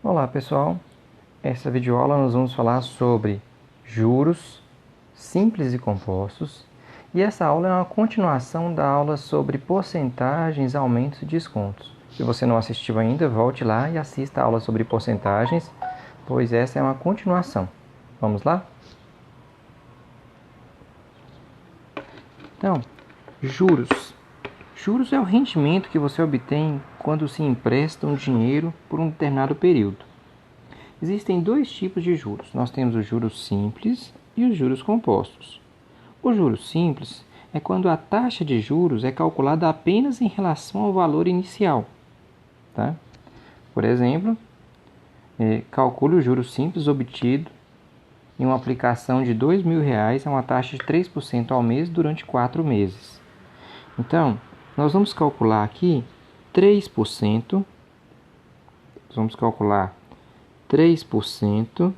Olá pessoal, essa videoaula nós vamos falar sobre juros simples e compostos e essa aula é uma continuação da aula sobre porcentagens, aumentos e descontos. Se você não assistiu ainda, volte lá e assista a aula sobre porcentagens, pois essa é uma continuação. Vamos lá? Então, juros. Juros é o rendimento que você obtém quando se empresta um dinheiro por um determinado período. Existem dois tipos de juros. Nós temos os juros simples e os juros compostos. O juros simples é quando a taxa de juros é calculada apenas em relação ao valor inicial. Tá? Por exemplo, calcule o juros simples obtido em uma aplicação de R$ 2.000 a uma taxa de 3% ao mês durante 4 meses. Então, nós vamos calcular aqui 3%. Vamos calcular 3%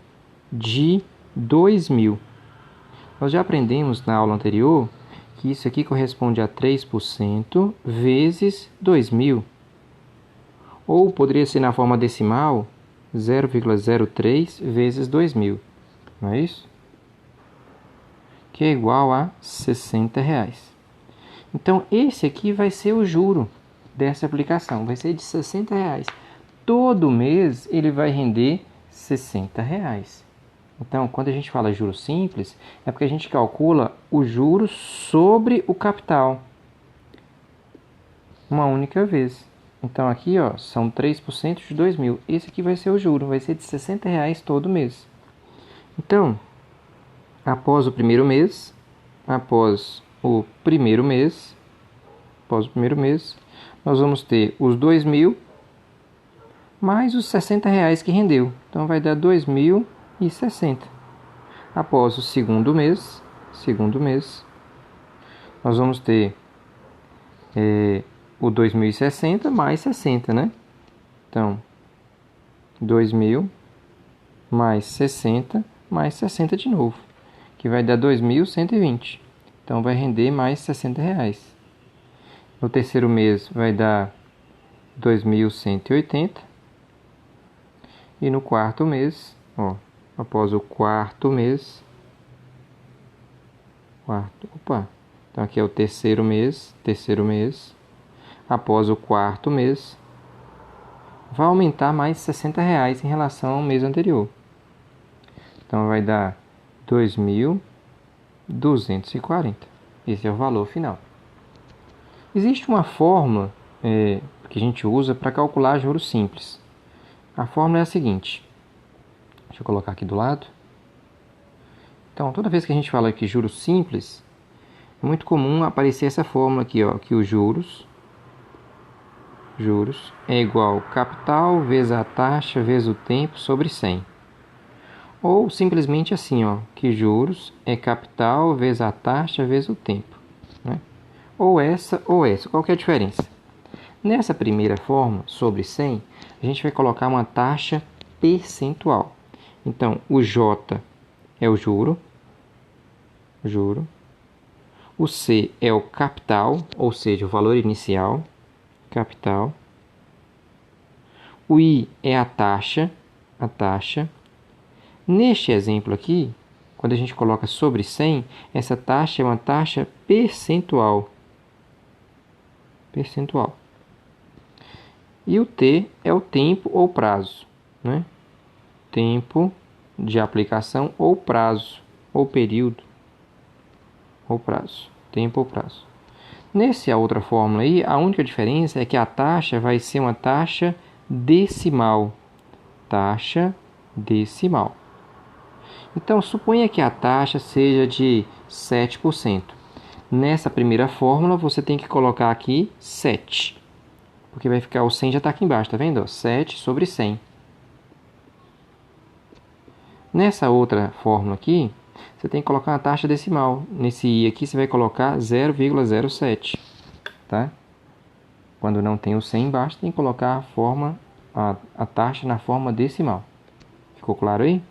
de 2.000. Nós já aprendemos na aula anterior que isso aqui corresponde a 3% vezes 2.000. Ou poderia ser na forma decimal 0,03 vezes 2.000. Não é isso? Que é igual a R$ 60. Então, esse aqui vai ser o juro dessa aplicação. Vai ser de R$ 60. Todo mês ele vai render R$ 60. Então, quando a gente fala juros simples, é porque a gente calcula o juros sobre o capital uma única vez. Então, aqui são 3% de 2.000. Esse aqui vai ser o juro, vai ser de R$ 60 todo mês. Então, após o primeiro mês, nós vamos ter os 2.000 mais os R$ 60 que rendeu. Então, vai dar 2.060. Após o segundo mês, nós vamos ter o 2.060 mais 60, né? Então, 2.000 mais 60 de novo, que vai dar 2.120. Então, vai render mais R$ 60. No terceiro mês, vai dar 2.180. E no quarto mês, após o quarto mês, então aqui é o terceiro mês, após o quarto mês, vai aumentar mais R$ 60 em relação ao mês anterior. Então vai dar 2.240. Esse é o valor final. Existe uma fórmula que a gente usa para calcular juros simples. A fórmula é a seguinte. Deixa eu colocar aqui do lado. Então, toda vez que a gente fala aqui juros simples, é muito comum aparecer essa fórmula aqui, que os juros é igual capital vezes a taxa vezes o tempo sobre 100. Ou simplesmente assim, que juros é capital vezes a taxa vezes o tempo. Né? Ou essa, qual que é a diferença? Nessa primeira fórmula, sobre 100, a gente vai colocar uma taxa percentual. Então, o J é o juro. O C é o capital, ou seja, o valor inicial, capital. O I é a taxa. Neste exemplo aqui, quando a gente coloca sobre 100, essa taxa é uma taxa percentual. E o T é o tempo ou prazo, né? Tempo de aplicação ou prazo, ou período, ou prazo. Tempo ou prazo. Nessa outra fórmula aí, a única diferença é que a taxa vai ser uma taxa decimal. Então, suponha que a taxa seja de 7%. Nessa primeira fórmula, você tem que colocar aqui 7. Porque vai ficar, o 100 já está aqui embaixo, tá vendo? 7 sobre 100. Nessa outra fórmula aqui, você tem que colocar uma taxa decimal. Nesse I aqui, você vai colocar 0,07. Tá? Quando não tem o 100 embaixo, tem que colocar a taxa na forma decimal. Ficou claro aí?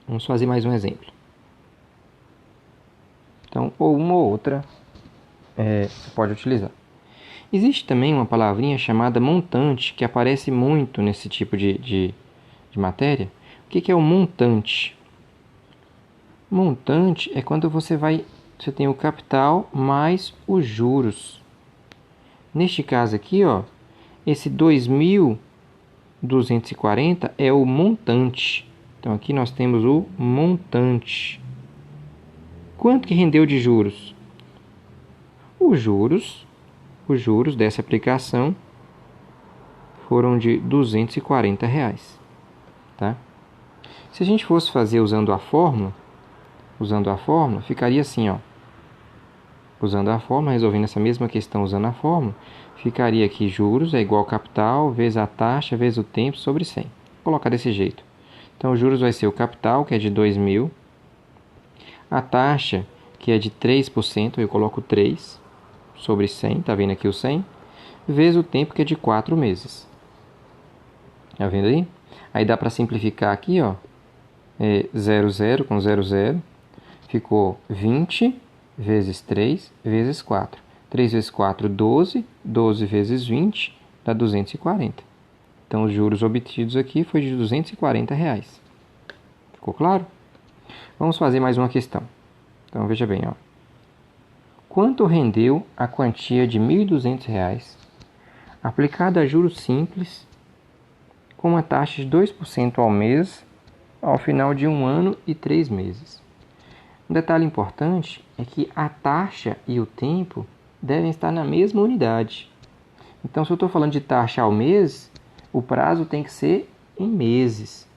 Vamos fazer mais um exemplo. Então, ou uma ou outra você pode utilizar. Existe também uma palavrinha chamada montante, que aparece muito nesse tipo de de matéria, o que é o montante? Montante é quando você tem o capital mais os juros. Neste caso aqui, ó, esse 2.240 é o montante. Então aqui nós temos o montante. Quanto que rendeu de juros? Os juros dessa aplicação foram de R$ 240, tá? Se a gente fosse fazer usando a fórmula, ficaria assim, ó. Usando a fórmula, resolvendo essa mesma questão usando a fórmula, ficaria aqui juros é igual ao capital vezes a taxa vezes o tempo sobre 100. Vou colocar desse jeito. Então, os juros vai ser o capital, que é de 2.000, a taxa, que é de 3%, eu coloco 3 sobre 100, tá vendo aqui o 100, vezes o tempo, que é de 4 meses. Tá vendo aí? Aí dá para simplificar aqui, ó, 0 com 0, ficou 20 vezes 3 vezes 4. 3 vezes 4, 12. 12 vezes 20 dá 240. Então, os juros obtidos aqui foi de R$ 240. Ficou claro? Vamos fazer mais uma questão. Então, veja bem, ó. Quanto rendeu a quantia de R$ 1.200 aplicada a juros simples com uma taxa de 2% ao mês ao final de 1 ano e 3 meses? Um detalhe importante é que a taxa e o tempo devem estar na mesma unidade. Então, se eu estou falando de taxa ao mês, o prazo tem que ser em meses.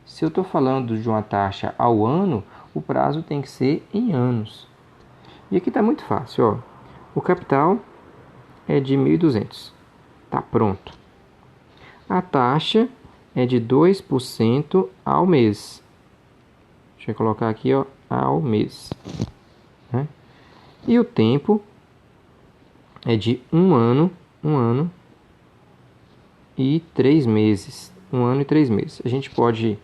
Se eu estou falando de uma taxa ao ano, o prazo tem que ser em anos. E aqui está muito fácil, ó. O capital é de 1.200. Está pronto. A taxa é de 2% ao mês. Deixa eu colocar aqui, ó, ao mês. Né? E o tempo é de 1 ano e 3 meses. 1 ano e 3 meses. A gente pode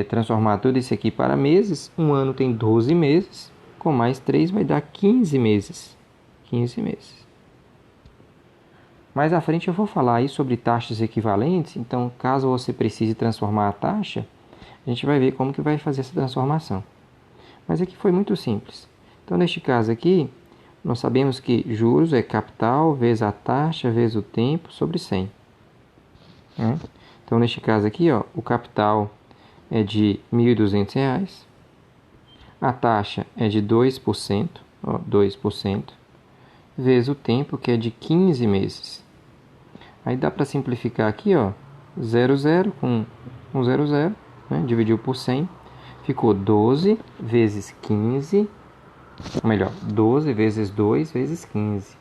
transformar tudo isso aqui para meses. 1 ano tem 12 meses. Com mais 3 vai dar 15 meses. 15 meses. Mais à frente eu vou falar aí sobre taxas equivalentes. Então, caso você precise transformar a taxa, a gente vai ver como que vai fazer essa transformação. Mas aqui foi muito simples. Então, neste caso aqui, nós sabemos que juros é capital vezes a taxa vezes o tempo sobre 100. Né? Então, neste caso aqui, ó, o capital é de R$ 1.200. A taxa é de 2%, ó, 2%, vezes o tempo, que é de 15 meses. Aí dá para simplificar aqui, ó, 0 com 0, né? Dividiu por 100, ficou 12 vezes 15, ou melhor, 12 vezes 2 vezes 15.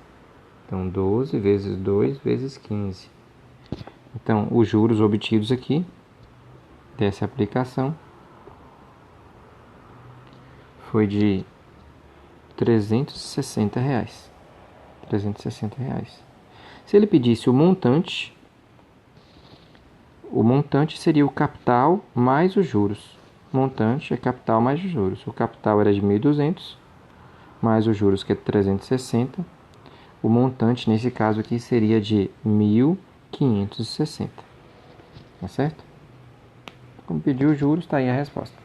Então, 12 vezes 2 vezes 15. Então, os juros obtidos aqui dessa aplicação foi de R$ 360. R$ 360. Se ele pedisse o montante seria o capital mais os juros. Montante é capital mais os juros. O capital era de 1.200, mais os juros, que é 360. O montante, nesse caso aqui, seria de 1.560. Tá certo? Como pediu os juros, está aí a resposta.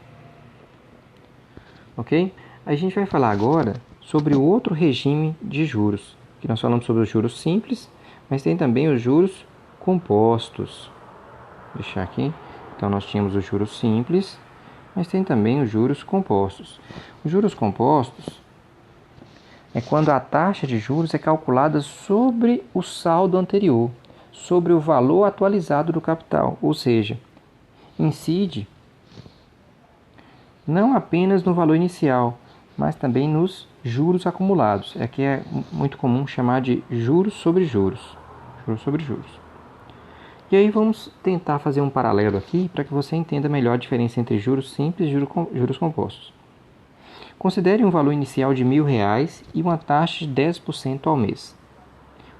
Ok? A gente vai falar agora sobre o outro regime de juros. Que nós falamos sobre os juros simples, mas tem também os juros compostos. Vou deixar aqui. Então, nós tínhamos os juros simples, mas tem também os juros compostos. Os juros compostos é quando a taxa de juros é calculada sobre o saldo anterior, sobre o valor atualizado do capital, ou seja, incide não apenas no valor inicial, mas também nos juros acumulados. Aqui é muito comum chamar de juros sobre juros. Juros sobre juros. E aí vamos tentar fazer um paralelo aqui para que você entenda melhor a diferença entre juros simples e juros compostos. Considere um valor inicial de R$ 1.000 e uma taxa de 10% ao mês.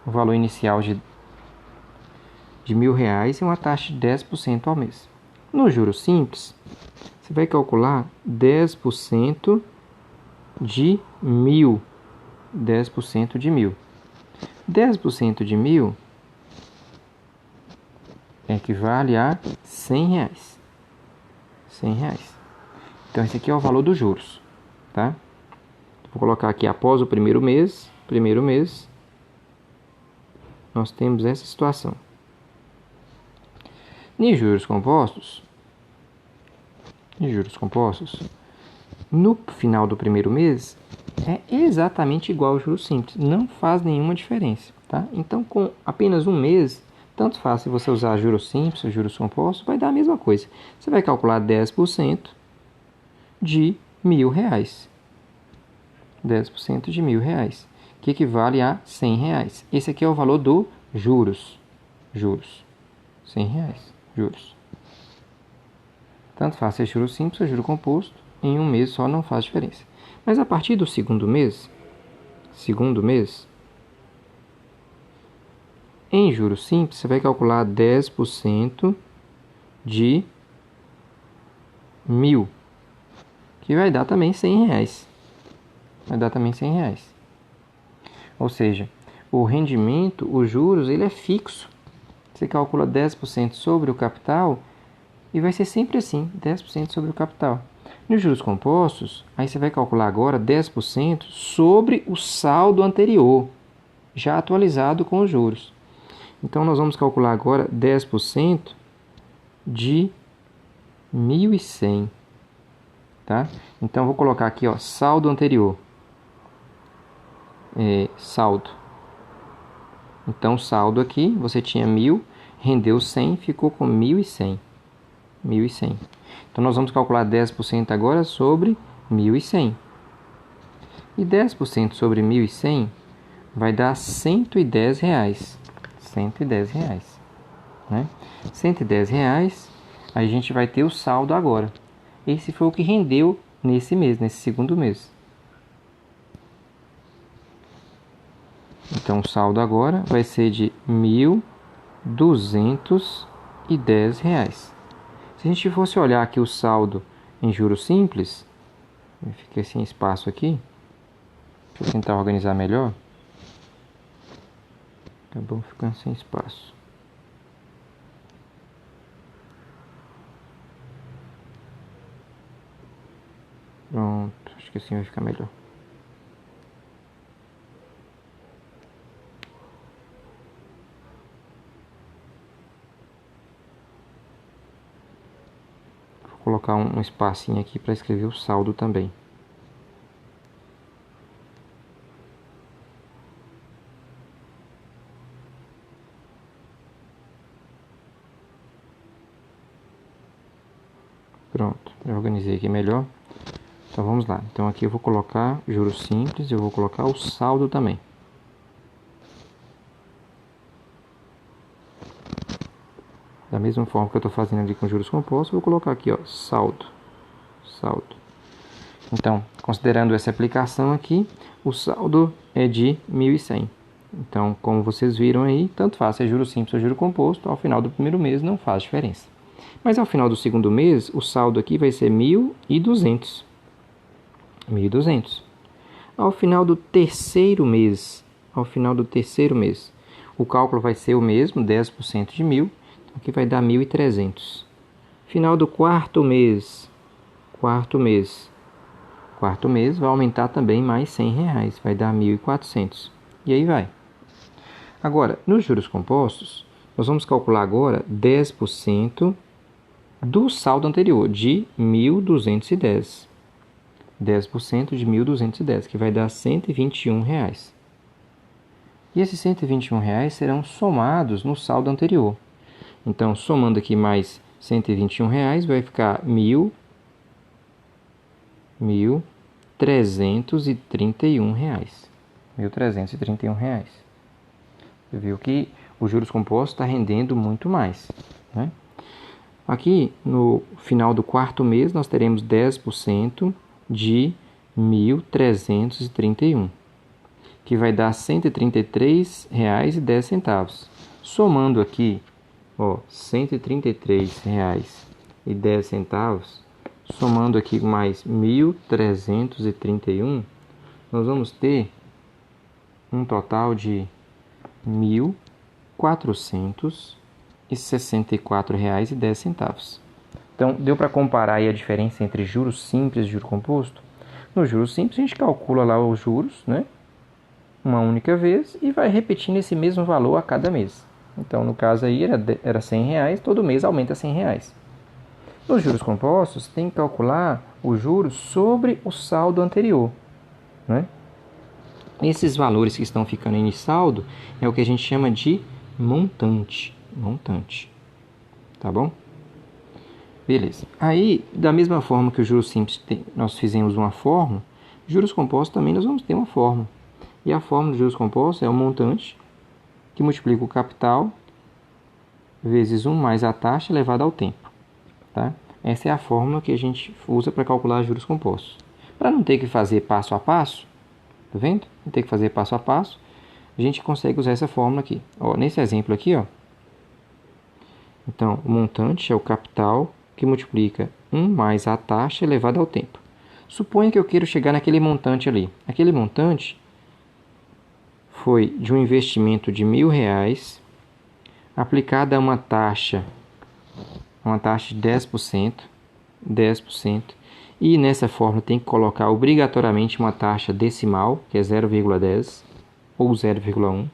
O valor inicial de R$ 1.000 e uma taxa de 10% ao mês. No juros simples, você vai calcular 10% de 1.000. 10% de 1.000. 10% de 1.000 equivale a R$ 100. R$100. Então, esse aqui é o valor dos juros, tá? Vou colocar aqui após o primeiro mês, nós temos essa situação. Em juros compostos, no final do primeiro mês, é exatamente igual ao juros simples, não faz nenhuma diferença, tá? Então, com apenas um mês, tanto faz se você usar juros simples ou juros compostos, vai dar a mesma coisa. Você vai calcular 10% de R$1.000. 10% de R$1.000, que equivale a R$100. Esse aqui é o valor do juros. R$100, juros. Tanto faz se é juro simples ou juro composto, em um mês só não faz diferença. Mas a partir do segundo mês, em juros simples, você vai calcular 10% de 1.000, que vai dar também R$100. Ou seja, o rendimento, os juros, ele é fixo. Você calcula 10% sobre o capital e vai ser sempre assim, 10% sobre o capital. Nos juros compostos, aí você vai calcular agora 10% sobre o saldo anterior, já atualizado com os juros. Então, nós vamos calcular agora 10% de 1.100. Tá? Então, vou colocar aqui, ó, saldo anterior. Saldo. Então, saldo aqui, você tinha 1.000, rendeu 100, ficou com 1.100. Então, nós vamos calcular 10% agora sobre 1.100. E 10% sobre 1.100 vai dar R$110. R$110. Né? R$110, a gente vai ter o saldo agora. Esse foi o que rendeu nesse mês, nesse segundo mês. Então, o saldo agora vai ser de R$1.210. Se a gente fosse olhar aqui o saldo em juros simples, eu fiquei sem espaço aqui. Deixa eu tentar organizar melhor. Acabou ficando sem espaço. Pronto, acho que assim vai ficar melhor. Vou colocar um espacinho aqui para escrever o saldo também. Pronto, já organizei aqui melhor. Então vamos lá. Então aqui eu vou colocar juros simples, eu vou colocar o saldo também. Da mesma forma que eu estou fazendo ali com juros compostos, eu vou colocar aqui, ó, saldo. Então, considerando essa aplicação aqui, o saldo é de 1.100. Então, como vocês viram aí, tanto faz se é juro simples ou juro composto, ao final do primeiro mês não faz diferença. Mas ao final do segundo mês, o saldo aqui vai ser 1.200. Ao final do terceiro mês, o cálculo vai ser o mesmo, 10% de 1.000, então aqui vai dar 1.300. Final do quarto mês vai aumentar também mais R$100, vai dar 1.400. E aí vai. Agora, nos juros compostos, nós vamos calcular agora 10% do saldo anterior, de 1.210. 10% de 1.210, que vai dar R$121. E esses R$121 serão somados no saldo anterior. Então, somando aqui mais R$121, vai ficar R$1.331. R$1.331. Você viu que os juros compostos está rendendo muito mais, né? Aqui, no final do quarto mês, nós teremos 10% de 1.331, que vai dar R$133,10. Somando aqui, ó, R$133,10, somando aqui mais 1.331, nós vamos ter um total de R$1.464,10. Então, deu para comparar aí a diferença entre juros simples e juros composto? No juros simples, a gente calcula lá os juros, né? Uma única vez e vai repetindo esse mesmo valor a cada mês. Então, no caso aí, era R$100, todo mês aumenta R$100. Nos juros compostos, tem que calcular os juros sobre o saldo anterior, né? Esses valores que estão ficando em saldo é o que a gente chama de montante. Montante. Tá bom? Beleza. Aí, da mesma forma que o juros simples nós fizemos uma fórmula, juros compostos também nós vamos ter uma fórmula. E a fórmula de juros compostos é o montante que multiplica o capital vezes 1 mais a taxa elevada ao tempo. Tá? Essa é a fórmula que a gente usa para calcular juros compostos. Para não ter que fazer passo a passo, tá vendo? Não ter que fazer passo a passo, a gente consegue usar essa fórmula aqui. Ó, nesse exemplo aqui, ó. Então, o montante é o capital que multiplica 1 mais a taxa elevada ao tempo. Suponha que eu quero chegar naquele montante ali. Aquele montante foi de um investimento de R$1.000 aplicada a uma taxa de 10%, e nessa fórmula tem que colocar obrigatoriamente uma taxa decimal, que é 0,10 ou 0,1,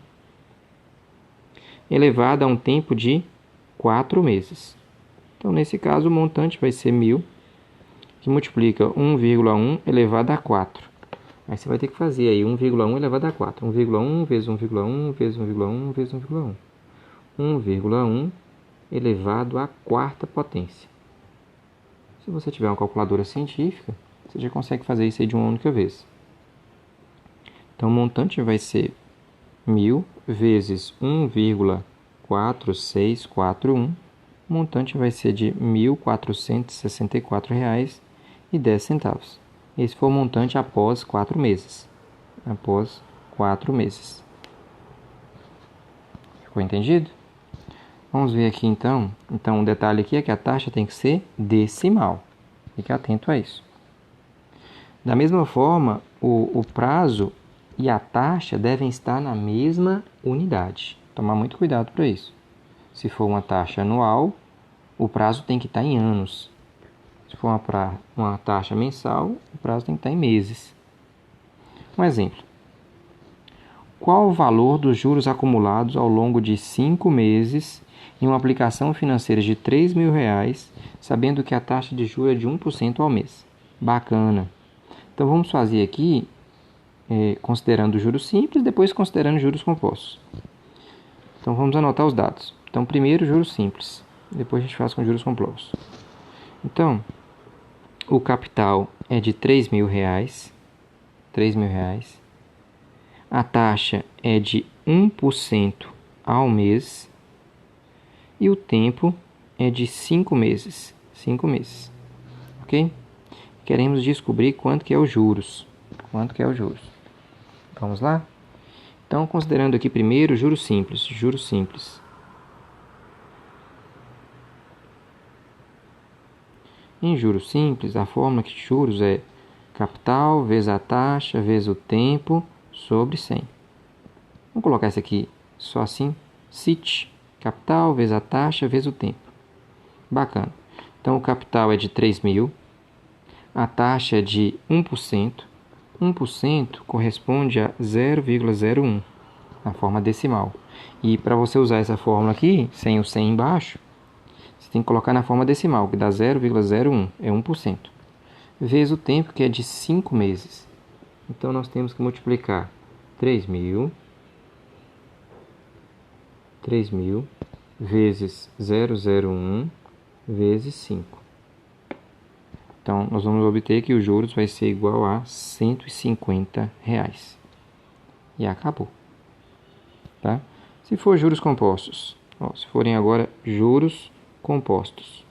elevada a um tempo de 4 meses. Então, nesse caso, o montante vai ser 1.000, que multiplica 1,1 elevado a 4. Aí você vai ter que fazer aí 1,1 elevado a 4. 1,1 vezes 1,1 vezes 1,1 vezes 1,1. 1,1 elevado à quarta potência. Se você tiver uma calculadora científica, você já consegue fazer isso aí de uma única vez. Então, o montante vai ser 1.000 vezes 1,4641. O montante vai ser de R$ 1.464,10. Esse foi o montante após 4 meses. Após 4 meses. Ficou entendido? Vamos ver aqui então. Então, um detalhe aqui é que a taxa tem que ser decimal. Fique atento a isso. Da mesma forma, o prazo e a taxa devem estar na mesma unidade. Tomar muito cuidado para isso. Se for uma taxa anual, o prazo tem que estar em anos. Se for uma taxa mensal, o prazo tem que estar em meses. Um exemplo. Qual o valor dos juros acumulados ao longo de 5 meses em uma aplicação financeira de R$3.000, sabendo que a taxa de juros é de 1% ao mês? Bacana. Então, vamos fazer aqui, considerando juros simples, depois considerando juros compostos. Então, vamos anotar os dados. Então, primeiro, juros simples. Depois a gente faz com juros compostos. Então, o capital é de R$3.000. A taxa é de 1% ao mês. E o tempo é de 5 meses. 5 meses. Ok? Queremos descobrir quanto que é os juros. Vamos lá? Então, considerando aqui primeiro juros simples. Em juros simples, a fórmula de juros é capital vezes a taxa vezes o tempo sobre 100. Vamos colocar isso aqui só assim. CIT. Capital vezes a taxa vezes o tempo. Bacana. Então, o capital é de 3.000. A taxa é de 1%. 1% corresponde a 0,01 na forma decimal. E para você usar essa fórmula aqui, sem o 100 embaixo, você tem que colocar na forma decimal, que dá 0,01, é 1%. Vezes o tempo, que é de 5 meses. Então, nós temos que multiplicar 3.000 vezes 0,01 vezes 5. Então, nós vamos obter que os juros vai ser igual a R$150. E acabou. Tá? Se for juros compostos, se forem agora juros compostos.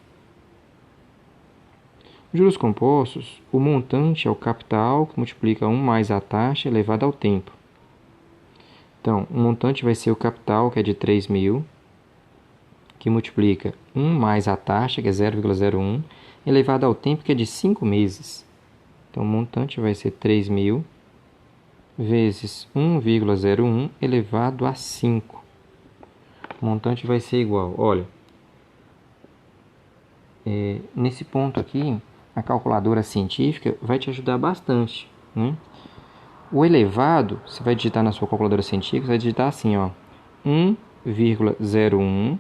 Juros compostos, o montante é o capital que multiplica 1 mais a taxa elevada ao tempo. Então, o montante vai ser o capital, que é de 3.000, que multiplica 1 mais a taxa, que é 0,01, elevado ao tempo, que é de 5 meses. Então, o montante vai ser 3.000 vezes 1,01 elevado a 5. O montante vai ser igual, olha, nesse ponto aqui, a calculadora científica vai te ajudar bastante, né? O elevado, você vai digitar na sua calculadora científica, você vai digitar assim, ó, 1,01.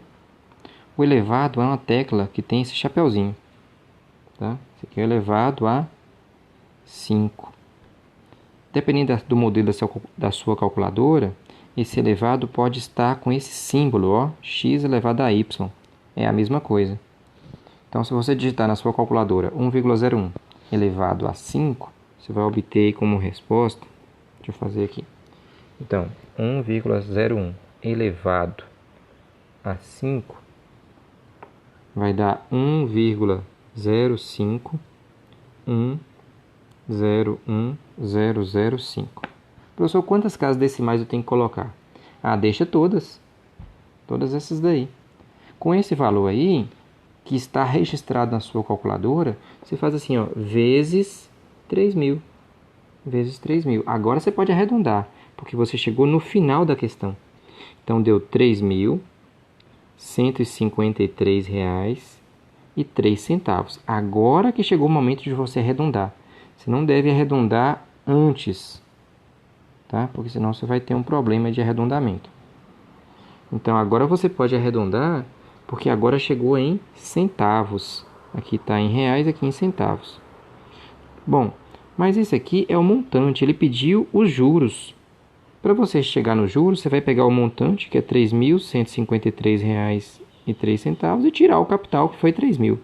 O elevado é uma tecla que tem esse chapeuzinho, tá? Esse aqui é elevado a 5. Dependendo do modelo da sua calculadora, esse elevado pode estar com esse símbolo, ó, x elevado a y. É a mesma coisa. Então, se você digitar na sua calculadora 1,01 elevado a 5, você vai obter como resposta, deixa eu fazer aqui. Então, 1,01 elevado a 5 vai dar 1,051011005. Professor, quantas casas decimais eu tenho que colocar? Ah, deixa todas. Todas essas daí. Com esse valor aí, que está registrado na sua calculadora, você faz assim, ó, vezes 3.000. Vezes 3.000. Agora você pode arredondar, porque você chegou no final da questão. Então, deu R$ 3.153,03. Agora que chegou o momento de você arredondar. Você não deve arredondar antes, tá? Porque senão você vai ter um problema de arredondamento. Então, agora você pode arredondar, porque agora chegou em centavos. Aqui está em reais, aqui em centavos. Bom, mas esse aqui é o montante, ele pediu os juros. Para você chegar nos juros, você vai pegar o montante, que é R$ 3.153,03, e tirar o capital, que foi 3.000.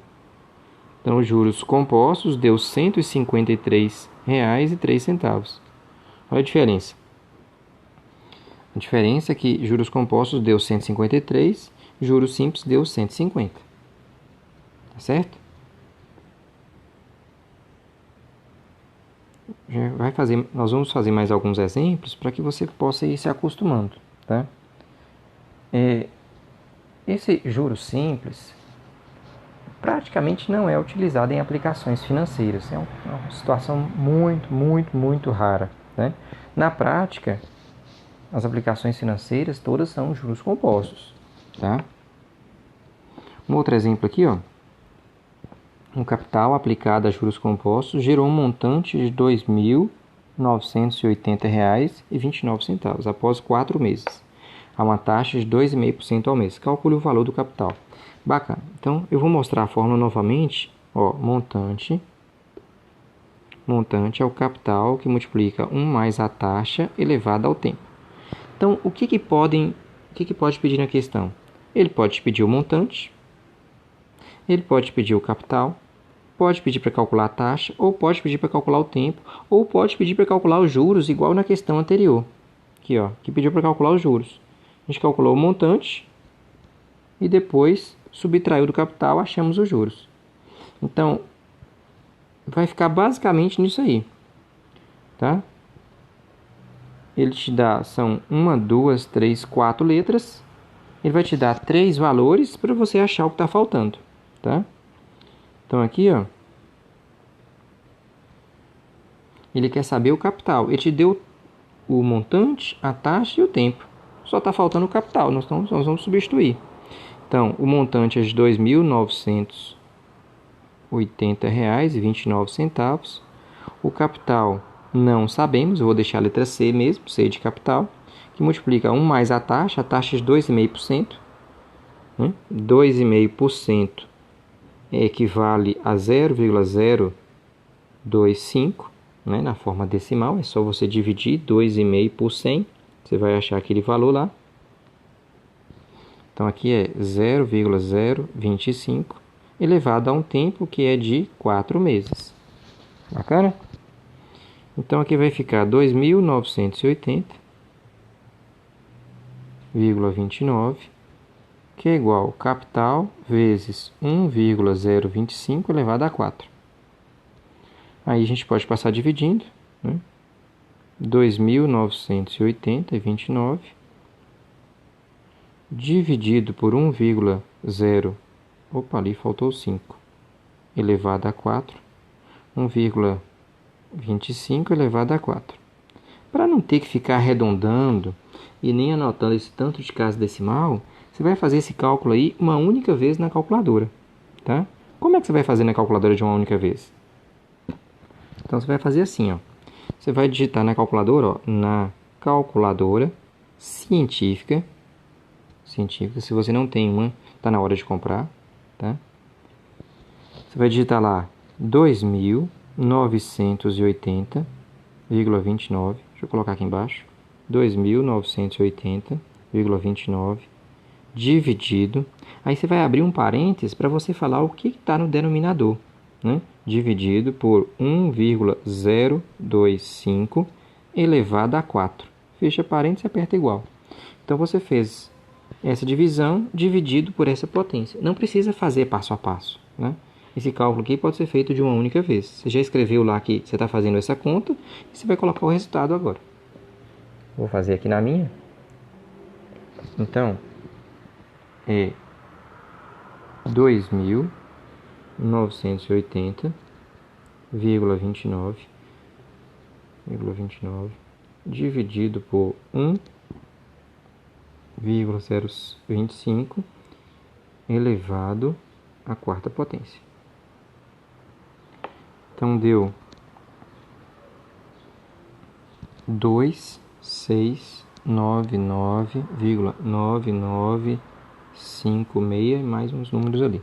Então, os juros compostos deu R$ 153,03. Olha a diferença. A diferença é que juros compostos deu 153, juros simples deu 150. Tá certo? Nós vamos fazer mais alguns exemplos para que você possa ir se acostumando, tá? Esse juros simples praticamente não é utilizado em aplicações financeiras. É uma situação muito rara, né? Na prática, as aplicações financeiras todas são juros compostos, tá? Um outro exemplo aqui, ó. Um capital aplicado a juros compostos gerou um montante de R$ 2.980,29 após 4 meses, a uma taxa de 2,5% ao mês. Calcule o valor do capital. Bacana. Então, eu vou mostrar a fórmula novamente. Ó, montante é o capital que multiplica 1 mais a taxa elevada ao tempo. Então, o que pode pedir na questão? Ele pode pedir o montante, ele pode pedir o capital, pode pedir para calcular a taxa, ou pode pedir para calcular o tempo, ou pode pedir para calcular os juros, igual na questão anterior. Aqui, ó, que pediu para calcular os juros. A gente calculou o montante e depois subtraiu do capital, achamos os juros. Então, vai ficar basicamente nisso aí, tá? Ele te dá, são 1, 2, 3, 4 letras. Ele vai te dar 3 valores para você achar o que está faltando, tá? Então, aqui, ó, ele quer saber o capital. Ele te deu o montante, a taxa e o tempo. Só está faltando o capital, nós vamos substituir. Então, o montante é de R$ 2.980,29. O capital não sabemos, eu vou deixar a letra C mesmo, C de capital, que multiplica 1 mais a taxa de 2,5%. 2,5% equivale a 0,025, né, na forma decimal. É só você dividir 2,5 por 100, você vai achar aquele valor lá. Então, aqui é 0,025 elevado a um tempo que é de 4 meses. Bacana? Então, aqui vai ficar 2.980,29, que é igual ao capital vezes 1,025 elevado a 4. Aí a gente pode passar dividindo, né? 2.980,29 dividido por 1,0... Opa, ali faltou 5. Elevado a 4. 1,25 elevado a 4. Para não ter que ficar arredondando e nem anotando esse tanto de casa decimal, você vai fazer esse cálculo aí uma única vez na calculadora, tá? Como é que você vai fazer na calculadora de uma única vez? Então, você vai fazer assim, ó. Você vai digitar na calculadora, ó, na calculadora científica. Se você não tem uma, está na hora de comprar, tá? Você vai digitar lá 2.980,29. Deixa eu colocar aqui embaixo. 2.980,29 dividido. Aí você vai abrir um parênteses para você falar o que está no denominador, né? Dividido por 1,025 elevado a 4. Fecha parênteses e aperta igual. Então você fez essa divisão dividido por essa potência. Não precisa fazer passo a passo, né? Esse cálculo aqui pode ser feito de uma única vez. Você já escreveu lá que você está fazendo essa conta e você vai colocar o resultado agora. Vou fazer aqui na minha. Então, é 2.980,29 dividido por 1,025 elevado à quarta potência. Então deu 2.699,9956 e mais uns números ali.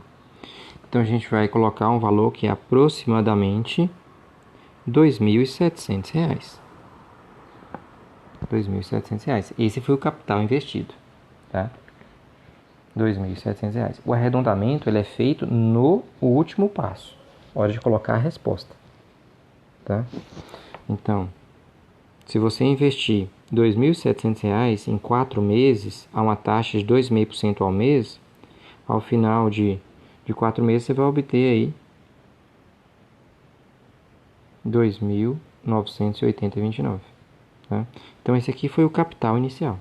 Então a gente vai colocar um valor que é aproximadamente R$ 2.700. R$ 2.700. Esse foi o capital investido, tá? R$ 2.700. O arredondamento ele é feito no último passo, hora de colocar a resposta, tá? Então, se você investir R$ 2.700 em 4 meses a uma taxa de 2,5% ao mês, ao final de 4 meses você vai obter aí 2.980,29. Tá? Então esse aqui foi o capital inicial.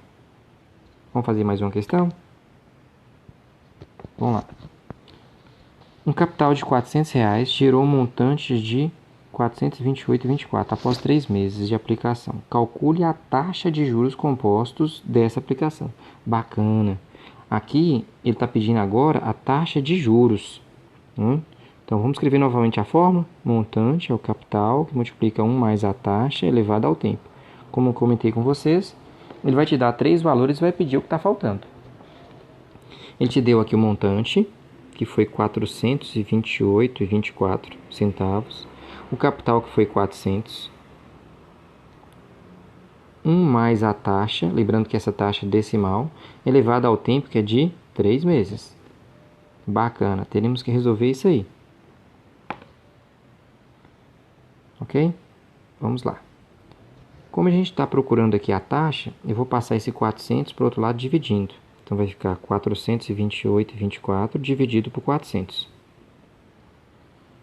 Vamos fazer mais uma questão? Vamos lá. Um capital de R$ 400 gerou um montante de R$ 428,24 após 3 meses de aplicação. Calcule a taxa de juros compostos dessa aplicação. Bacana. Aqui ele está pedindo agora a taxa de juros. Então vamos escrever novamente a fórmula. Montante é o capital que multiplica 1 mais a taxa elevada ao tempo. Como eu comentei com vocês, ele vai te dar 3 valores e vai pedir o que está faltando. Ele te deu aqui o montante, que foi R$ 428,24. O capital, que foi 400. 1 mais a taxa, lembrando que essa taxa é decimal, elevada ao tempo, que é de 3 meses. Bacana, teremos que resolver isso aí. Ok? Vamos lá. Como a gente está procurando aqui a taxa, eu vou passar esse 400 para o outro lado dividindo. Então vai ficar 428,24 dividido por 400.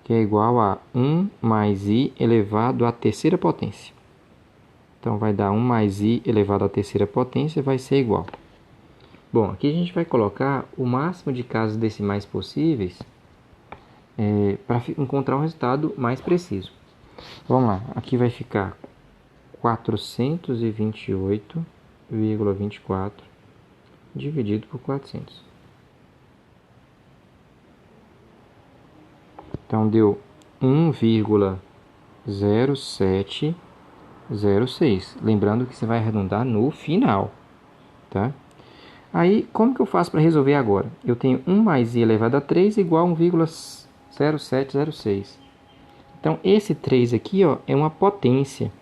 Que é igual a 1 mais i elevado à terceira potência. Então vai dar 1 mais i elevado à terceira potência, vai ser igual. Bom, aqui a gente vai colocar o máximo de casas decimais possíveis para encontrar um resultado mais preciso. Vamos lá, aqui vai ficar 428,24 dividido por 400. Então deu 1,0706. Lembrando que você vai arredondar no final, tá? Aí, como que eu faço para resolver agora? Eu tenho 1 mais i elevado a 3 igual a 1,0706. Então, esse 3 aqui, ó, é uma potência.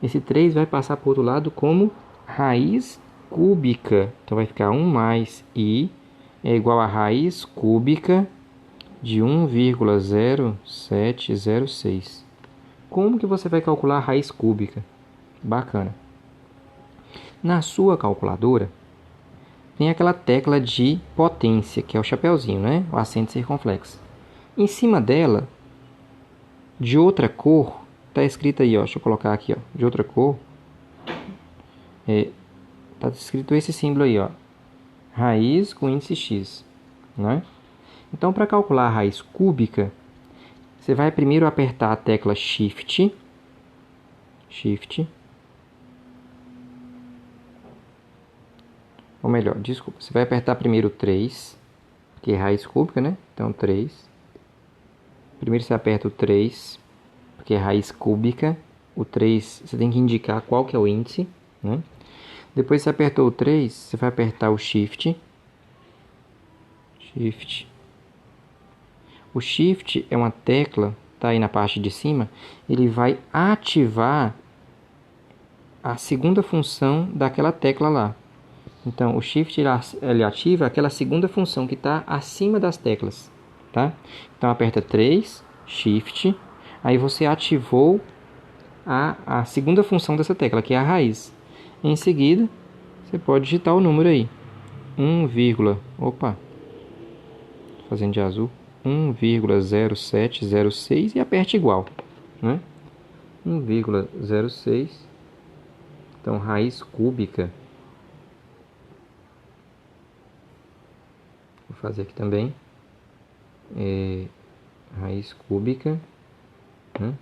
Esse 3 vai passar para o outro lado como raiz cúbica. Então, vai ficar 1 mais i é igual a raiz cúbica de 1,0706. Como que você vai calcular a raiz cúbica? Bacana. Na sua calculadora, tem aquela tecla de potência, que é o chapeuzinho, né? O acento circunflexo. Em cima dela, de outra cor, está escrito aí, ó, deixa eu colocar aqui, ó, de outra cor, está escrito esse símbolo aí, ó, raiz com índice x, né? Então, para calcular a raiz cúbica, você vai primeiro apertar a tecla Shift, ou melhor, desculpa, você vai apertar primeiro 3, que é raiz cúbica, né? Então, 3. Primeiro você aperta o 3, porque é raiz cúbica. O 3, você tem que indicar qual que é o índice, né? Depois você apertou o 3, você vai apertar o Shift. Shift. O Shift é uma tecla, tá aí na parte de cima. Ele vai ativar a segunda função daquela tecla lá. Então, o Shift ele ativa aquela segunda função que está acima das teclas, tá? Então, aperta 3, Shift, aí você ativou a segunda função dessa tecla, que é a raiz. Em seguida, você pode digitar o número aí. 1, opa, fazendo de azul, 1,0706 e aperte igual, né? 1,06, então raiz cúbica. Vou fazer aqui também, raiz cúbica, né?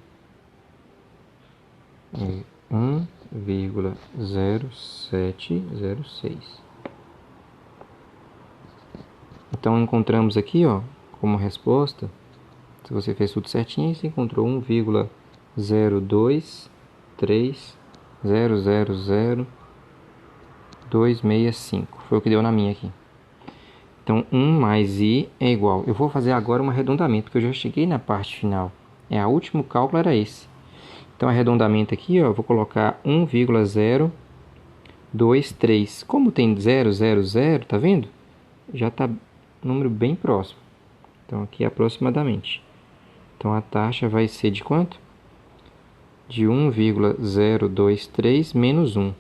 1,0706. Então encontramos aqui, ó, como resposta, se você fez tudo certinho, você encontrou 1,0230000265. Foi o que deu na minha aqui. Então 1 mais i é igual. Eu vou fazer agora um arredondamento, porque eu já cheguei na parte final. O último cálculo era esse. Então arredondamento aqui, ó, eu vou colocar 1,023. Como tem 000, tá vendo? Já está um número bem próximo. Então aqui aproximadamente. Então a taxa vai ser de quanto? De 1,023 menos 1.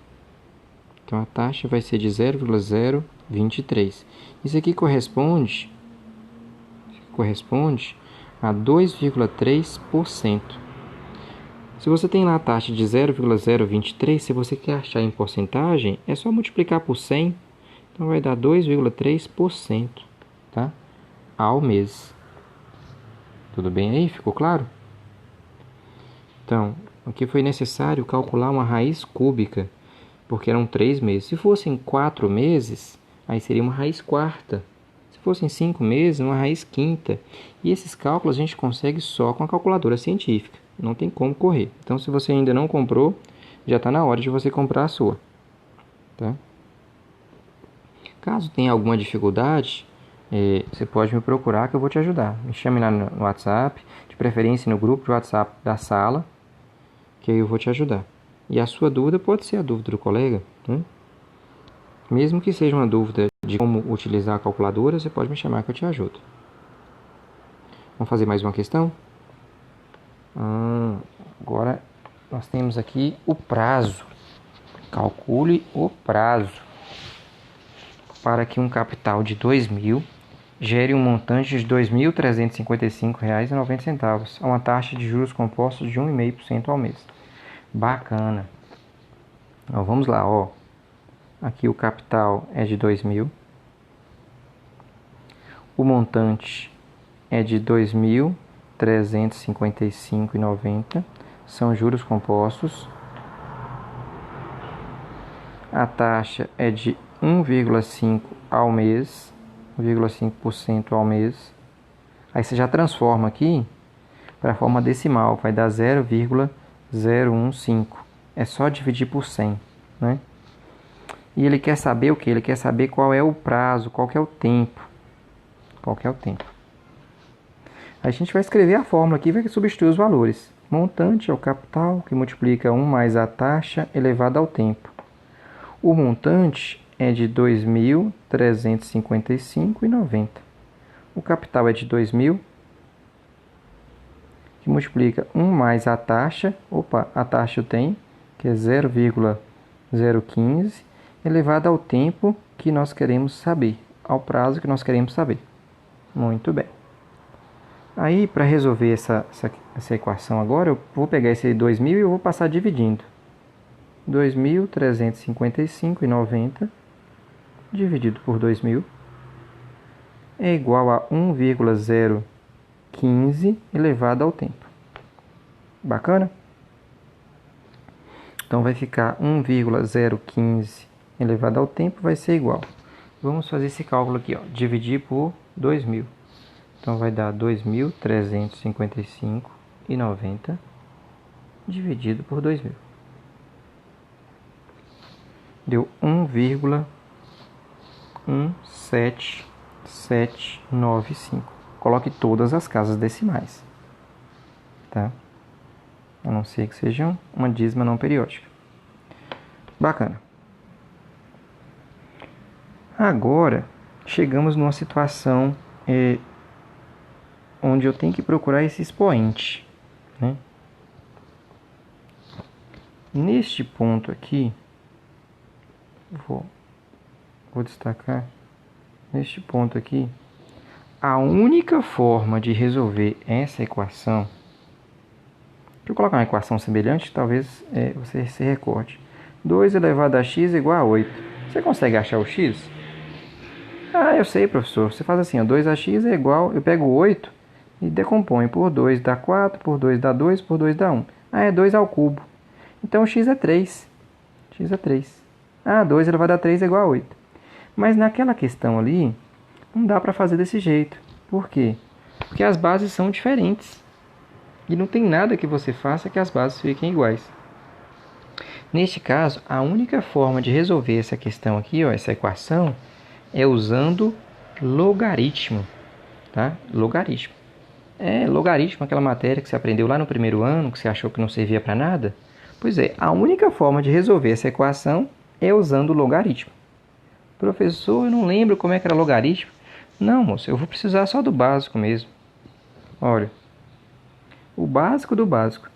Então a taxa vai ser de 0,023. Isso aqui corresponde a 2,3%. Se você tem lá a taxa de 0,023, se você quer achar em porcentagem, é só multiplicar por 100. Então vai dar 2,3%, tá? Ao mês. Tudo bem aí? Ficou claro? Então, aqui foi necessário calcular uma raiz cúbica, porque eram 3 meses. Se fossem 4 meses, aí seria uma raiz quarta. Se fossem 5 meses, uma raiz quinta. E esses cálculos a gente consegue só com a calculadora científica. Não tem como correr. Então, se você ainda não comprou, já está na hora de você comprar a sua, tá? Caso tenha alguma dificuldade, você pode me procurar que eu vou te ajudar. Me chame lá no WhatsApp, de preferência no grupo de WhatsApp da sala, que eu vou te ajudar. E a sua dúvida pode ser a dúvida do colega, né? Mesmo que seja uma dúvida de como utilizar a calculadora, você pode me chamar que eu te ajudo. Vamos fazer mais uma questão? Agora nós temos aqui o prazo. Calcule o prazo para que um capital de 2.000 gere um montante de R$ 2.355,90 a uma taxa de juros compostos de 1,5% ao mês. Bacana. Então, vamos lá, ó. Aqui o capital é de 2.000. O montante é de R$ 2.355,90. São juros compostos. A taxa é de 1,5% ao mês. 1,5% ao mês. Aí você já transforma aqui para a forma decimal, vai dar 0,015. É só dividir por 100, né? E ele quer saber o que? Ele quer saber qual é o prazo, qual que é o tempo. Qual que é o tempo. A gente vai escrever a fórmula aqui e vai substituir os valores. Montante é o capital, que multiplica 1 mais a taxa elevada ao tempo. O montante é de R$ 2.355,90. O capital é de 2.000, que multiplica 1 mais a taxa. A taxa eu tenho, que é 0,015, elevado ao tempo que nós queremos saber, ao prazo que nós queremos saber. Muito bem. Aí, para resolver essa equação agora, eu vou pegar esse 2.000 e eu vou passar dividindo. 2.355,90 dividido por 2.000 é igual a 1,015 elevado ao tempo. Bacana? Então vai ficar 1,015 elevado ao tempo vai ser igual. Vamos fazer esse cálculo aqui, ó. Dividir por 2.000. Então vai dar 2.355,90 dividido por 2.000. Deu 1,17795. Coloque todas as casas decimais, tá? A não ser que sejam uma dízima não periódica. Bacana. Agora, chegamos numa situação onde eu tenho que procurar esse expoente, né? Neste ponto aqui, vou destacar, neste ponto aqui, a única forma de resolver essa equação, deixa eu colocar uma equação semelhante, talvez você se recorde. 2 elevado a x é igual a 8. Você consegue achar o x? Ah, eu sei, professor. Você faz assim, ó, 2ax é igual, eu pego 8 e decomponho por 2 dá 4, por 2 dá 2, por 2 dá 1. Ah, é 2 ao cubo. Então x é 3. X é 3. Ah, 2 elevado a 3 é igual a 8. Mas naquela questão ali, não dá para fazer desse jeito. Por quê? Porque as bases são diferentes. E não tem nada que você faça que as bases fiquem iguais. Neste caso, a única forma de resolver essa questão aqui, ó, essa equação, é usando logaritmo. Tá? Logaritmo. Logaritmo, aquela matéria que você aprendeu lá no primeiro ano, que você achou que não servia para nada. Pois é, a única forma de resolver essa equação é usando o logaritmo. Professor, eu não lembro como é que era logaritmo. Não, moço, eu vou precisar só do básico mesmo. Olha, o básico do básico.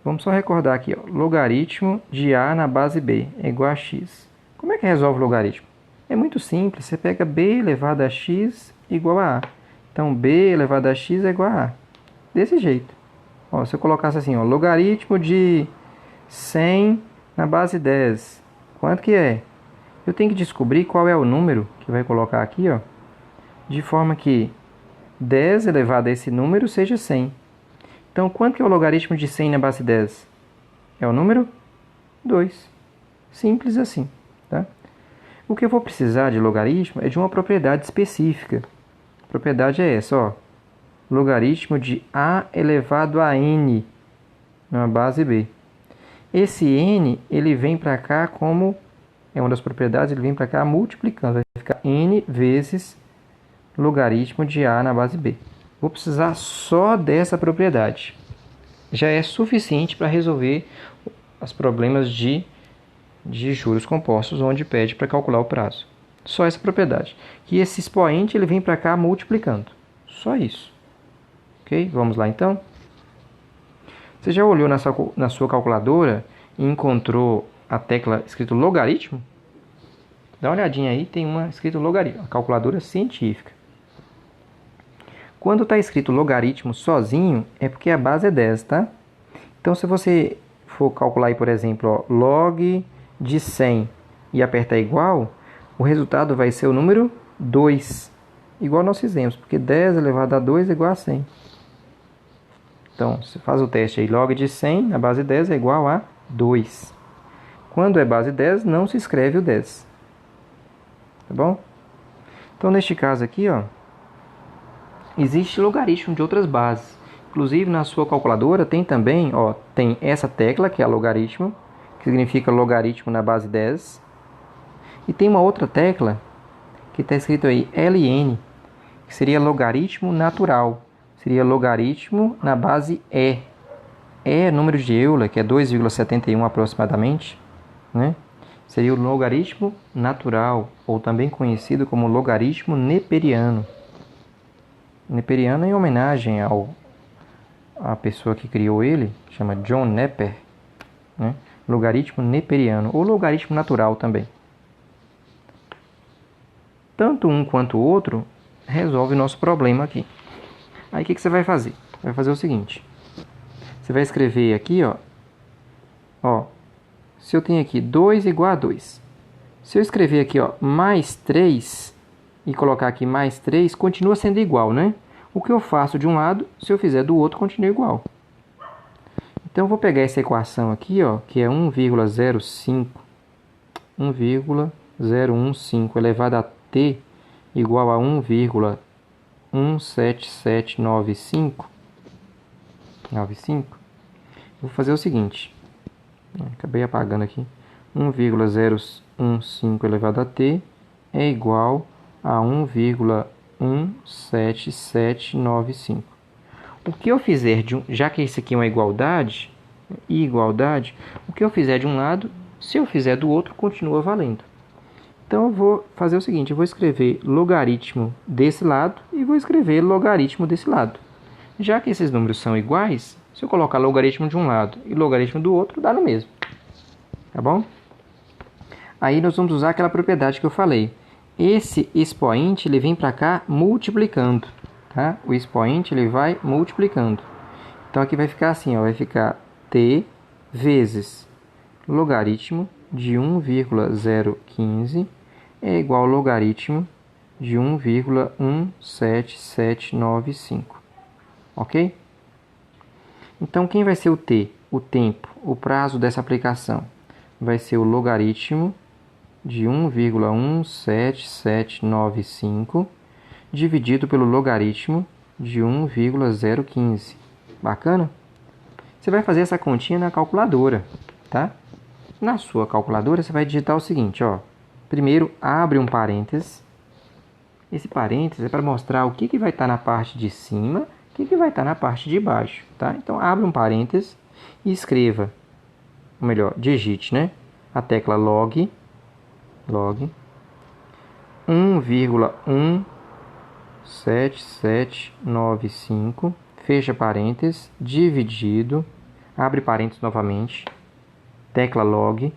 Vamos só recordar aqui, ó. Logaritmo de A na base B é igual a x. Como é que resolve o logaritmo? É muito simples, você pega b elevado a x igual a A. Então, b elevado a x é igual a A. Desse jeito. Ó, se eu colocasse assim, ó, logaritmo de 100 na base 10. Quanto que é? Eu tenho que descobrir qual é o número que vai colocar aqui, ó, de forma que 10 elevado a esse número seja 100. Então, quanto que é o logaritmo de 100 na base 10? É o número 2. Simples assim, tá? O que eu vou precisar de logaritmo é de uma propriedade específica. A propriedade é essa, ó. Logaritmo de A elevado a N na base B. Esse N, ele vem para cá como... É uma das propriedades, ele vem para cá multiplicando. Vai ficar N vezes logaritmo de A na base B. Vou precisar só dessa propriedade. Já é suficiente para resolver os problemas de juros compostos, onde pede para calcular o prazo. Só essa propriedade. Que esse expoente ele vem para cá multiplicando. Só isso. Ok? Vamos lá então? Você já olhou na sua calculadora e encontrou a tecla escrito logaritmo? Dá uma olhadinha aí, tem uma escrito logaritmo, a calculadora científica. Quando está escrito logaritmo sozinho, é porque a base é 10, tá? Então, se você for calcular aí, por exemplo, ó, log de 100 e apertar igual, o resultado vai ser o número 2. Igual nós fizemos, porque 10 elevado a 2 é igual a 100. Então, você faz o teste aí, log de 100 na base 10 é igual a 2. Quando é base 10, não se escreve o 10. Tá bom? Então, neste caso aqui, ó, existe logaritmo de outras bases. Inclusive, na sua calculadora tem também, ó, tem essa tecla, que é logaritmo, que significa logaritmo na base 10. E tem uma outra tecla, que está escrito aí, ln, que seria logaritmo natural. Seria logaritmo na base E. E é número de Euler, que é 2,71 aproximadamente, né? Seria o logaritmo natural, ou também conhecido como logaritmo neperiano. Neperiano em homenagem à pessoa que criou ele, chama John Napier, né? Logaritmo neperiano, ou logaritmo natural também. Tanto um quanto o outro resolve o nosso problema aqui. Aí o que você vai fazer? Vai fazer o seguinte. Você vai escrever aqui, ó, se eu tenho aqui 2 igual a 2. Se eu escrever aqui, ó, mais 3 e colocar aqui mais 3, continua sendo igual, né? O que eu faço de um lado, se eu fizer do outro, continua igual. Então, eu vou pegar essa equação aqui, ó, que é 1,015 elevado a t igual a 1,1 17795, vou fazer o seguinte. Acabei apagando aqui. 1,015 elevado a t é igual a 1,17795. O que eu fizer já que isso aqui é uma igualdade, o que eu fizer de um lado, se eu fizer do outro, continua valendo. Então eu vou fazer o seguinte, eu vou escrever logaritmo desse lado e vou escrever logaritmo desse lado. Já que esses números são iguais, se eu colocar logaritmo de um lado e logaritmo do outro, dá no mesmo. Tá bom? Aí nós vamos usar aquela propriedade que eu falei. Esse expoente ele vem para cá multiplicando. Tá? O expoente ele vai multiplicando. Então aqui vai ficar assim, ó, vai ficar t vezes logaritmo de 1,015 é igual ao logaritmo de 1,17795. Ok? Então, quem vai ser o t? O tempo, o prazo dessa aplicação vai ser o logaritmo de 1,17795 dividido pelo logaritmo de 1,015. Bacana? Você vai fazer essa continha na calculadora, tá? Na sua calculadora, você vai digitar o seguinte, ó. Primeiro, abre um parênteses. Esse parênteses é para mostrar o que vai estar na parte de cima, o que vai estar na parte de baixo, tá? Então, abre um parênteses e escreva, ou melhor, digite, né? A tecla log 1,17795, fecha parênteses, dividido, abre parênteses novamente, tecla log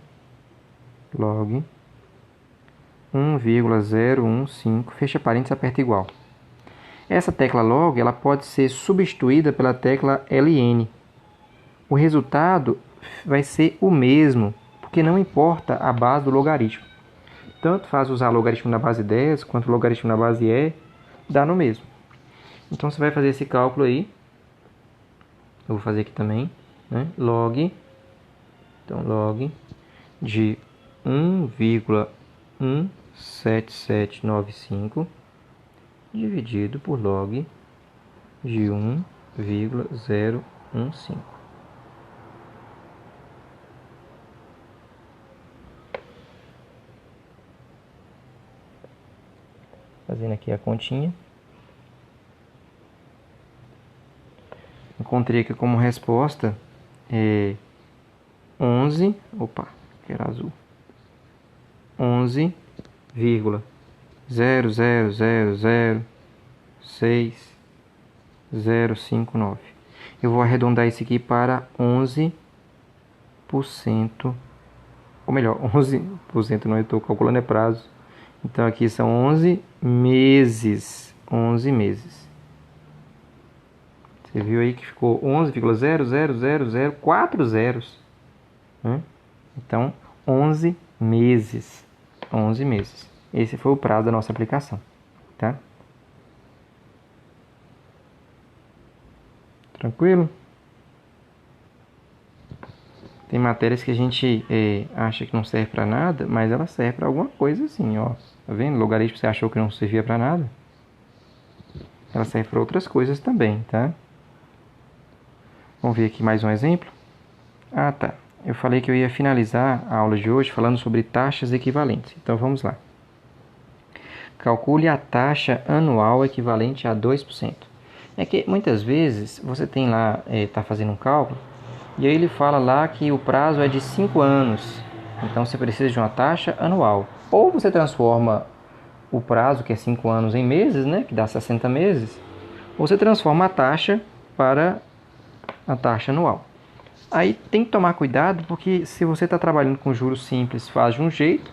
1,015, fecha parênteses, aperta igual. Essa tecla log ela pode ser substituída pela tecla ln. O resultado vai ser o mesmo, porque não importa a base do logaritmo. Tanto faz usar logaritmo na base 10 quanto logaritmo na base e, dá no mesmo. Então você vai fazer esse cálculo aí. Eu vou fazer aqui também, né? Log de 1,17795 dividido por log de 1,015. Fazendo aqui a continha. Encontrei aqui como resposta 11, que era azul, 11,00006,059. Eu vou arredondar isso aqui para 11%, ou melhor, 11% não, eu estou calculando é prazo. Então aqui são 11 meses. 11 meses. Você viu aí que ficou 11,00004 zeros. Então, 11 meses. 11 meses. Esse foi o prazo da nossa aplicação. Tá? Tranquilo? Tem matérias que a gente acha que não serve para nada, mas ela serve para alguma coisa assim, ó. Tá vendo? Logaritmo você achou que não servia para nada. Ela serve para outras coisas também, tá? Vamos ver aqui mais um exemplo. Ah, tá. Eu falei que eu ia finalizar a aula de hoje falando sobre taxas equivalentes. Então, vamos lá. Calcule a taxa anual equivalente a 2%. É que muitas vezes você tem lá, está fazendo um cálculo, e aí ele fala lá que o prazo é de 5 anos. Então, você precisa de uma taxa anual. Ou você transforma o prazo, que é 5 anos, em meses, né, que dá 60 meses. Ou você transforma a taxa para a taxa anual. Aí tem que tomar cuidado, porque se você está trabalhando com juros simples, faz de um jeito,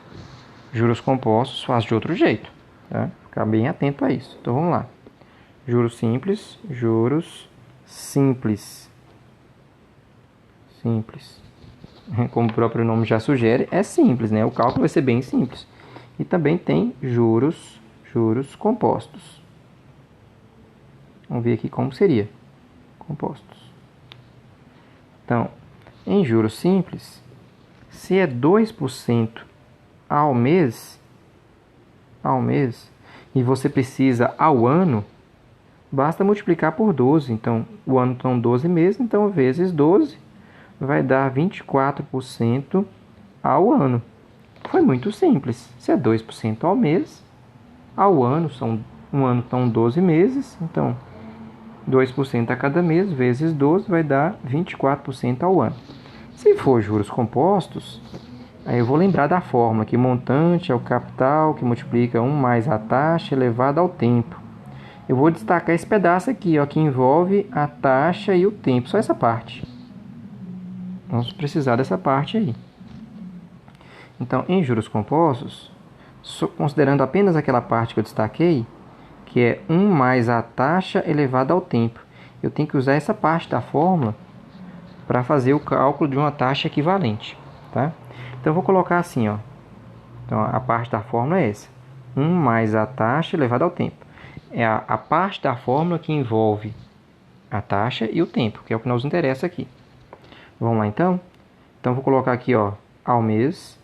juros compostos, faz de outro jeito. Tá? Ficar bem atento a isso. Então, vamos lá. Juros simples. Como o próprio nome já sugere, é simples, né? O cálculo vai ser bem simples. E também tem juros compostos. Vamos ver aqui como seria. Compostos. Então, em juros simples, se é 2% ao mês, e você precisa ao ano, basta multiplicar por 12. Então, o ano são 12 meses, então vezes 12 vai dar 24% ao ano. Foi muito simples. Se é 2% ao mês, ao ano, um ano são 12 meses, então 2% a cada mês vezes 12 vai dar 24% ao ano. Se for juros compostos, aí eu vou lembrar da fórmula, que montante é o capital que multiplica 1 mais a taxa elevada ao tempo. Eu vou destacar esse pedaço aqui, ó, que envolve a taxa e o tempo, só essa parte. Vamos precisar dessa parte aí. Então, em juros compostos, considerando apenas aquela parte que eu destaquei, que é 1 mais a taxa elevada ao tempo, eu tenho que usar essa parte da fórmula para fazer o cálculo de uma taxa equivalente, tá? Então, eu vou colocar assim, ó. Então, a parte da fórmula é essa. 1 mais a taxa elevada ao tempo. É a parte da fórmula que envolve a taxa e o tempo, que é o que nos interessa aqui. Vamos lá, então? Então, eu vou colocar aqui, ó, ao mês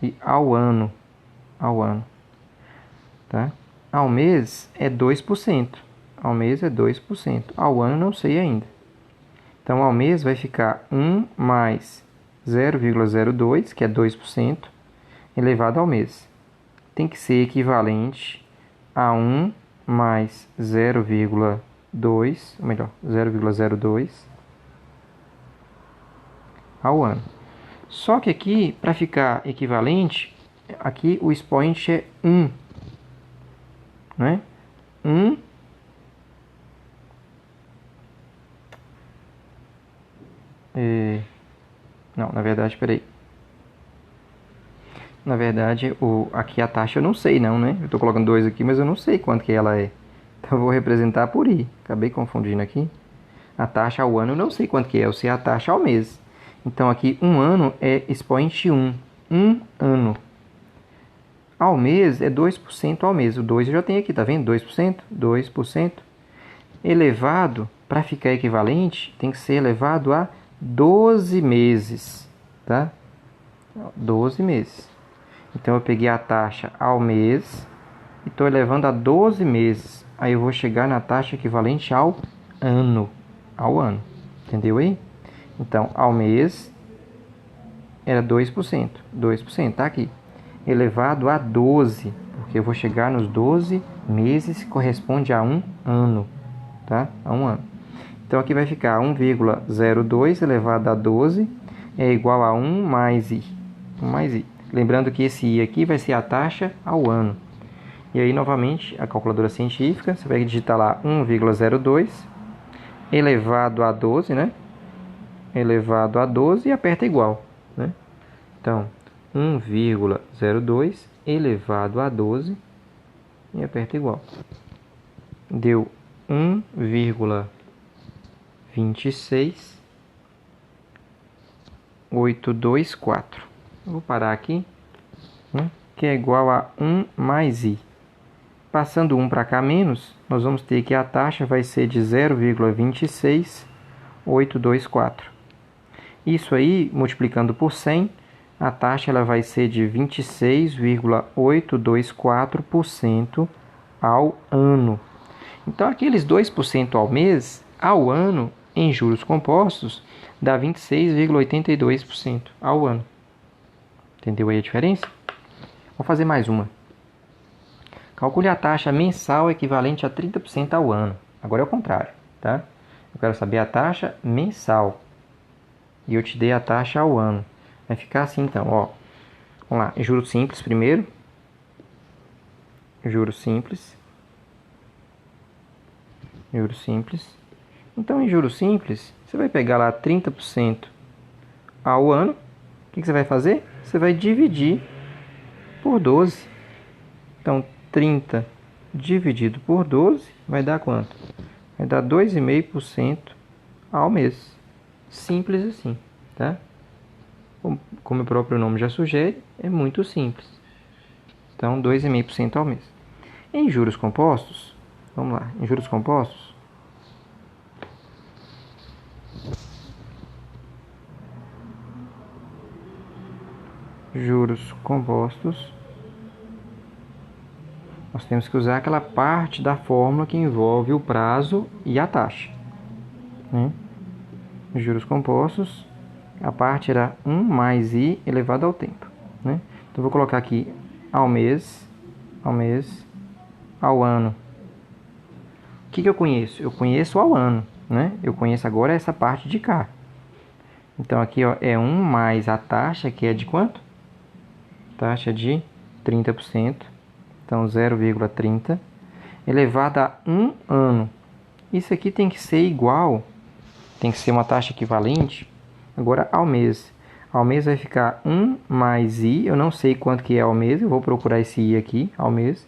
e ao ano, tá? Ao mês é 2%. Ao mês é 2%. Ao ano não sei ainda. Então, ao mês vai ficar 1 mais 0,02, que é 2%, elevado ao mês. Tem que ser equivalente a 1 mais 0,2, ou melhor, 0,02 ao ano. Só que aqui, para ficar equivalente, aqui o expoente é 1, né? 1 não, na verdade, espera aí. Na verdade, aqui a taxa eu não sei não, né? Eu estou colocando 2 aqui, mas eu não sei quanto que ela é. Então eu vou representar por I. Acabei confundindo aqui. A taxa ao ano eu não sei quanto que é, eu sei a taxa ao mês. Então aqui um ano é expoente 1. Um ano. Ao mês é 2% ao mês. O 2 eu já tenho aqui, tá vendo? 2%. 2%. Elevado, para ficar equivalente, tem que ser elevado a 12 meses, tá? 12 meses. Então eu peguei a taxa ao mês e estou elevando a 12 meses. Aí eu vou chegar na taxa equivalente ao ano. Ao ano. Entendeu aí? Então, ao mês era 2%. 2%, tá aqui. Elevado a 12, porque eu vou chegar nos 12 meses, que corresponde a um ano, tá? A um ano. Então, aqui vai ficar 1,02 elevado a 12 é igual a 1 mais I. 1 mais I. Lembrando que esse I aqui vai ser a taxa ao ano. E aí, novamente, a calculadora científica, você vai digitar lá 1,02 elevado a 12, né? Elevado a 12 e aperta igual, né? Então, 1,02 elevado a 12 e aperta igual. Deu 1,26824. Vou parar aqui, né? Que é igual a 1 mais I. Passando 1 para cá menos, nós vamos ter que a taxa vai ser de 0,26824. Isso aí, multiplicando por 100, a taxa ela vai ser de 26,824% ao ano. Então, aqueles 2% ao mês, ao ano, em juros compostos, dá 26,82% ao ano. Entendeu aí a diferença? Vou fazer mais uma. Calcule a taxa mensal equivalente a 30% ao ano. Agora é o contrário, tá? Eu quero saber a taxa mensal. E eu te dei a taxa ao ano. Vai ficar assim, então, ó. Vamos lá, juros simples primeiro. Juros simples. Juros simples. Então, em juros simples, você vai pegar lá 30% ao ano. O que você vai fazer? Você vai dividir por 12. Então, 30 dividido por 12 vai dar quanto? Vai dar 2,5% ao mês. Simples assim, tá? Como o próprio nome já sugere, é muito simples. Então, 2,5% ao mês. Em juros compostos, vamos lá, em juros compostos, nós temos que usar aquela parte da fórmula que envolve o prazo e a taxa, né? Juros compostos, a parte era 1 mais i elevado ao tempo, né? Então, vou colocar aqui ao mês, ao ano. O que eu conheço? Eu conheço ao ano, né? Eu conheço agora essa parte de cá. Então, aqui ó, é 1 mais a taxa, que é de quanto? Taxa de 30%. Então, 0,30 elevado a 1 ano. Isso aqui tem que ser igual, tem que ser uma taxa equivalente, agora ao mês. Ao mês vai ficar 1 mais i, eu não sei quanto que é ao mês, eu vou procurar esse i aqui, ao mês.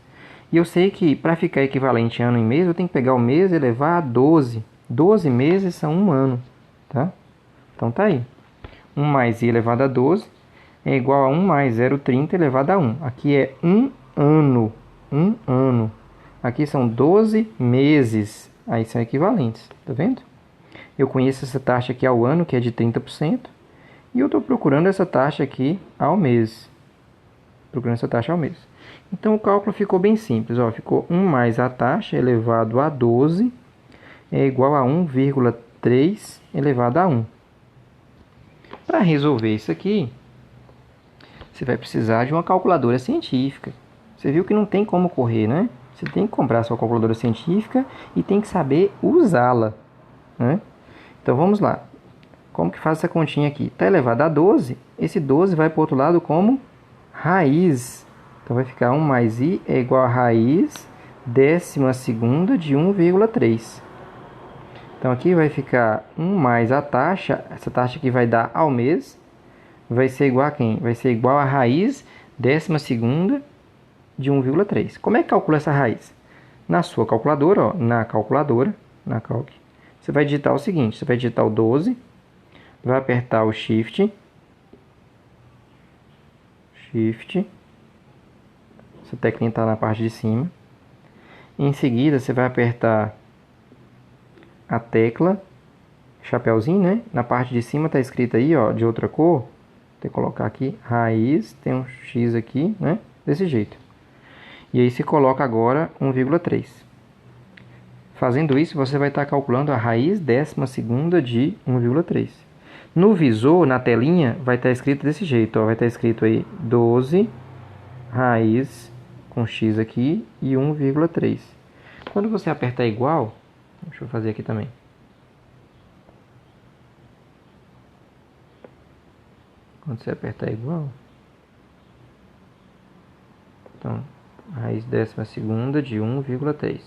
E eu sei que para ficar equivalente ano em mês, eu tenho que pegar o mês e elevar a 12. 12 meses são 1 ano, tá? Então tá aí. 1 mais i elevado a 12 é igual a 1 mais 0,30 elevado a 1. Aqui é 1 ano. 1 ano. Aqui são 12 meses. Aí são equivalentes, tá vendo? Eu conheço essa taxa aqui ao ano, que é de 30%. E eu estou procurando essa taxa aqui ao mês. Então o cálculo ficou bem simples. Ó, ficou 1 mais a taxa elevado a 12 é igual a 1,3 elevado a 1. Para resolver isso aqui, você vai precisar de uma calculadora científica. Você viu que não tem como correr, né? Você tem que comprar a sua calculadora científica e tem que saber usá-la, né? Então vamos lá. Como que faz essa continha aqui? Está elevado a 12, esse 12 vai para o outro lado como raiz. Então vai ficar 1 mais i é igual a raiz 12ª de 1,3. Então aqui vai ficar 1 mais a taxa, essa taxa aqui vai dar ao mês, vai ser igual a quem? Vai ser igual a raiz 12ª de 1,3. Como é que calcula essa raiz? Na sua calculadora, ó, na calc, você vai digitar o seguinte, você vai digitar o 12, vai apertar o Shift, essa teclinha está na parte de cima. Em seguida, você vai apertar a tecla chapéuzinho, né? Na parte de cima está escrito aí, ó, de outra cor. Vou ter que colocar aqui raiz, tem um X aqui, né? Desse jeito. E aí se coloca agora 1,3. Fazendo isso, você vai estar calculando a raiz 12ª de 1,3. No visor, na telinha, vai estar escrito desse jeito, ó, vai estar escrito aí 12 raiz com x aqui e 1,3. Quando você apertar igual, deixa eu fazer aqui também. Quando você apertar igual, então, raiz 12ª de 1,3.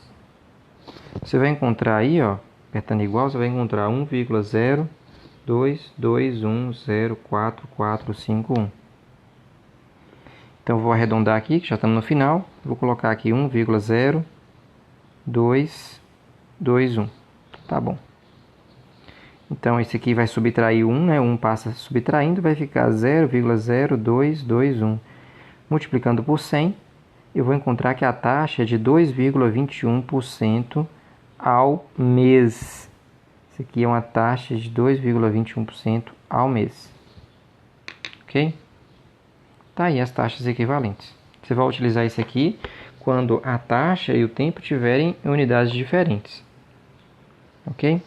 Você vai encontrar aí, ó, apertando igual, você vai encontrar 1,0221044451. Então, eu vou arredondar aqui, que já estamos no final. Vou colocar aqui 1,0221. Tá bom. Então, esse aqui vai subtrair 1, né? 1 passa subtraindo, vai ficar 0,0221. Multiplicando por 100, eu vou encontrar que a taxa é de 2,21% ao mês. Isso aqui é uma taxa de 2,21% ao mês. Ok? Tá aí as taxas equivalentes. Você vai utilizar isso aqui quando a taxa e o tempo tiverem unidades diferentes. Ok?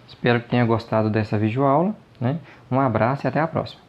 Espero que tenha gostado dessa videoaula, né? Um abraço e até a próxima.